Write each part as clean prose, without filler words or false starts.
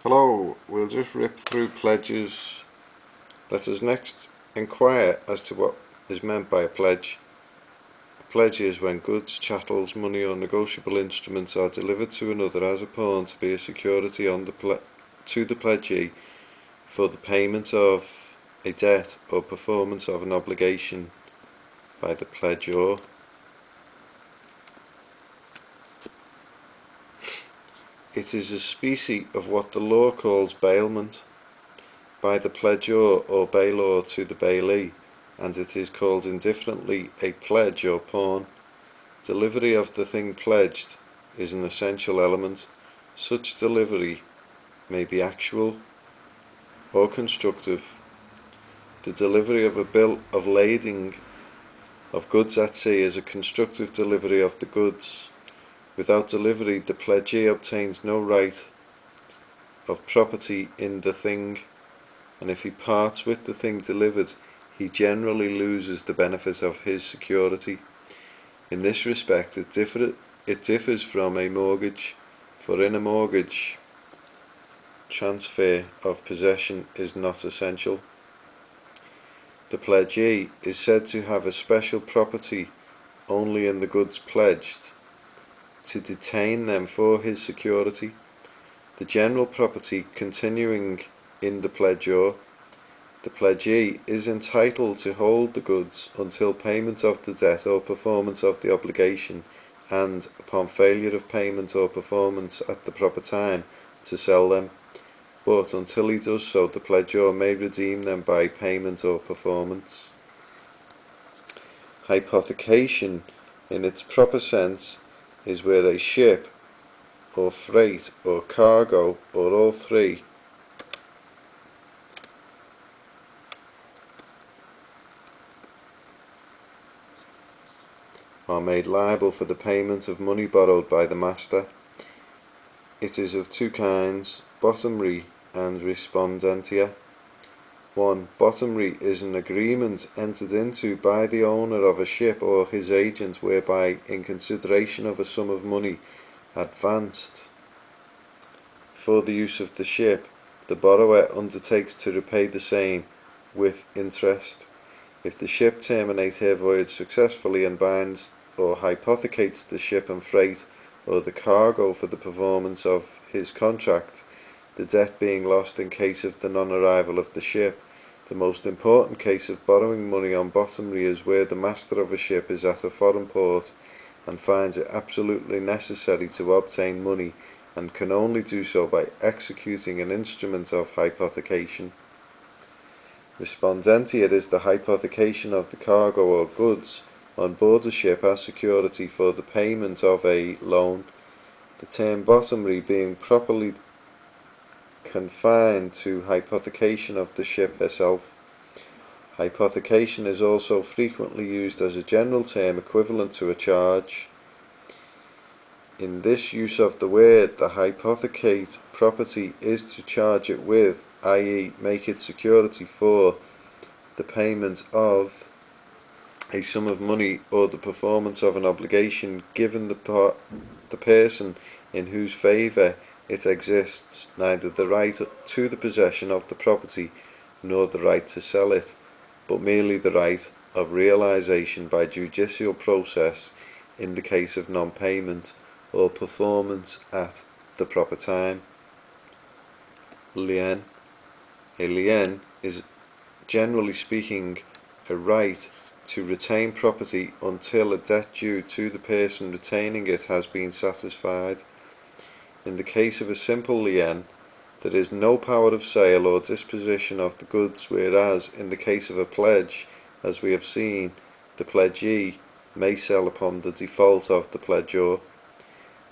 Hello, we'll just rip through pledges. Let us next inquire as to what is meant by a pledge. A pledge is when goods, chattels, money or negotiable instruments are delivered to another as a pawn to be a security on to the pledgee for the payment of a debt or performance of an obligation by the pledgor. It is a species of what the law calls bailment by the pledgor or bailor to the bailee, and it is called indifferently a pledge or pawn. Delivery of the thing pledged is an essential element. Such delivery may be actual or constructive. The delivery of a bill of lading of goods at sea is a constructive delivery of the goods. Without delivery, the pledgee obtains no right of property in the thing, and if he parts with the thing delivered, he generally loses the benefit of his security. In this respect, it differs from a mortgage, for in a mortgage, transfer of possession is not essential. The pledgee is said to have a special property only in the goods pledged, to detain them for his security. The general property continuing in the pledgor, the pledgee is entitled to hold the goods until payment of the debt or performance of the obligation, and, upon failure of payment or performance at the proper time, to sell them. But until he does so, the pledgor may redeem them by payment or performance. Hypothecation, in its proper sense, is where a ship, or freight, or cargo, or all three, are made liable for the payment of money borrowed by the master. It is of two kinds, bottomry and respondentia. 1. Bottomry is an agreement entered into by the owner of a ship or his agent whereby, in consideration of a sum of money advanced for the use of the ship, the borrower undertakes to repay the same with interest. If the ship terminate her voyage successfully and binds or hypothecates the ship and freight or the cargo for the performance of his contract, the debt being lost in case of the non-arrival of the ship. The most important case of borrowing money on bottomry is where the master of a ship is at a foreign port and finds it absolutely necessary to obtain money, and can only do so by executing an instrument of hypothecation. Respondentia is the hypothecation of the cargo or goods on board a ship as security for the payment of a loan, the term bottomry being properly confined to hypothecation of the ship herself. Hypothecation is also frequently used as a general term equivalent to a charge. In this use of the word, the hypothecate property is to charge it with, i.e. make it security for, the payment of a sum of money or the performance of an obligation given the person in whose favour it exists neither the right to the possession of the property nor the right to sell it, but merely the right of realization by judicial process in the case of non-payment or performance at the proper time. Lien. A lien is, generally speaking, a right to retain property until a debt due to the person retaining it has been satisfied. In the case of a simple lien, there is no power of sale or disposition of the goods, whereas in the case of a pledge, as we have seen, the pledgee may sell upon the default of the pledgor.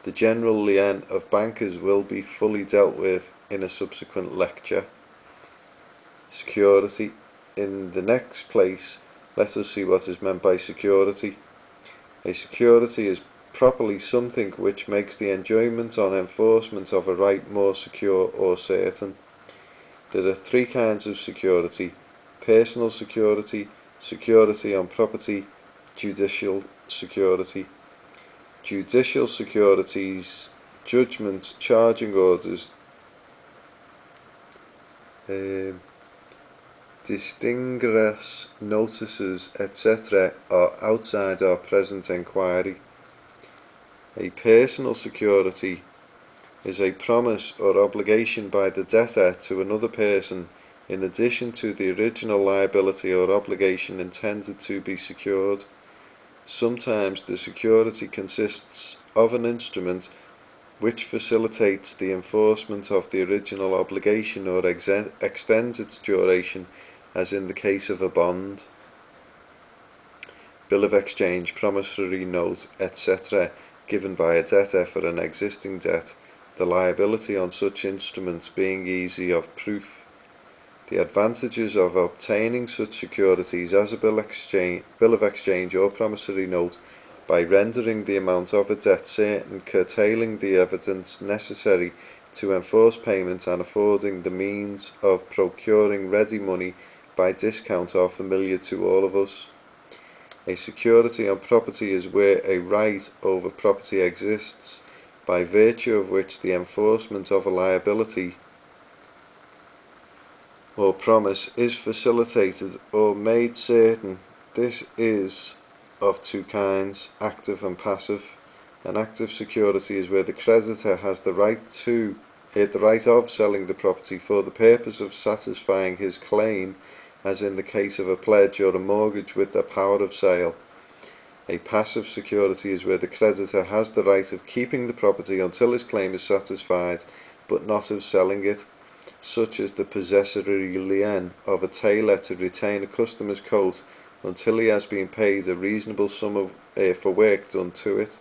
The general lien of bankers will be fully dealt with in a subsequent lecture. Security. In the next place, let us see what is meant by security. A security is properly something which makes the enjoyment or enforcement of a right more secure or certain. There are three kinds of security: personal security, security on property, judicial security. Judicial securities, judgments, charging orders, Distinguish notices, etc. are outside our present inquiry. A personal security is a promise or obligation by the debtor to another person in addition to the original liability or obligation intended to be secured. Sometimes the security consists of an instrument which facilitates the enforcement of the original obligation or extends its duration, as in the case of a bond, bill of exchange, promissory note, etc., given by a debtor for an existing debt, the liability on such instruments being easy of proof. The advantages of obtaining such securities as a bill of exchange or promissory note by rendering the amount of a debt certain, curtailing the evidence necessary to enforce payment, and affording the means of procuring ready money by discount are familiar to all of us. A security on property is where a right over property exists, by virtue of which the enforcement of a liability or promise is facilitated or made certain. This is of two kinds, active and passive. An active security is where the creditor has the right of selling the property for the purpose of satisfying his claim, as in the case of a pledge or a mortgage with the power of sale. A passive security is where the creditor has the right of keeping the property until his claim is satisfied, but not of selling it, such as the possessory lien of a tailor to retain a customer's coat until he has been paid a reasonable sum for work done to it.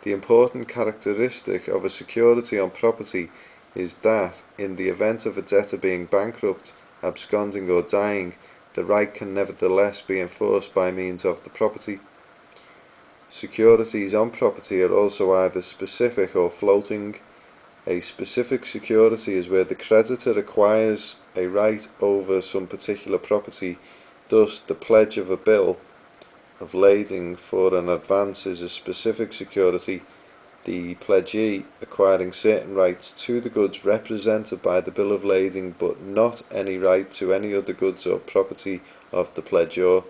The important characteristic of a security on property is that, in the event of a debtor being bankrupt, absconding or dying, the right can nevertheless be enforced by means of the property. Securities on property are also either specific or floating. A specific security is where the creditor acquires a right over some particular property. Thus, the pledge of a bill of lading for an advance is a specific security, the pledgee acquiring certain rights to the goods represented by the bill of lading, but not any right to any other goods or property of the pledgor.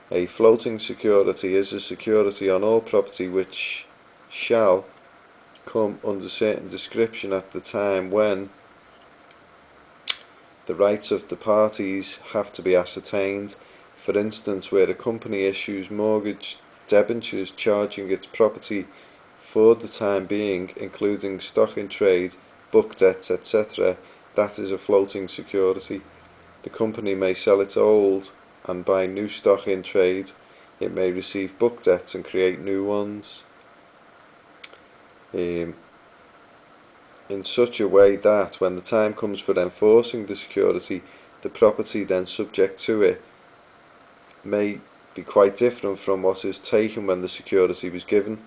A floating security is a security on all property which shall come under certain description at the time when the rights of the parties have to be ascertained. For instance, where a company issues mortgage debentures charging its property for the time being, including stock in trade, book debts, etc., that is a floating security. The company may sell its old and buy new stock in trade. It may receive book debts and create new ones, in such a way that, when the time comes for enforcing the security, the property then subject to it may be quite different from what is taken when the security was given.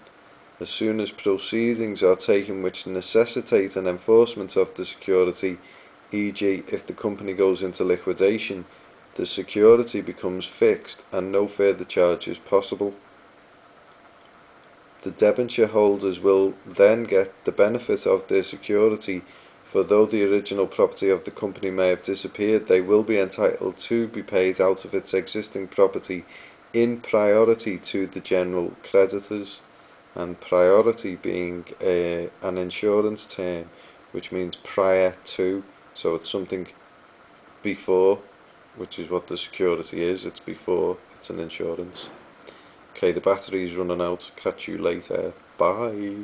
As soon as proceedings are taken which necessitate an enforcement of the security, e.g. if the company goes into liquidation, the security becomes fixed and no further charge is possible. The debenture holders will then get the benefit of their security, for though the original property of the company may have disappeared, they will be entitled to be paid out of its existing property in priority to the general creditors, and priority being an insurance term, which means prior to, so it's something before, which is what the security is. It's before, it's an insurance. Okay, the battery's running out. Catch you later. Bye.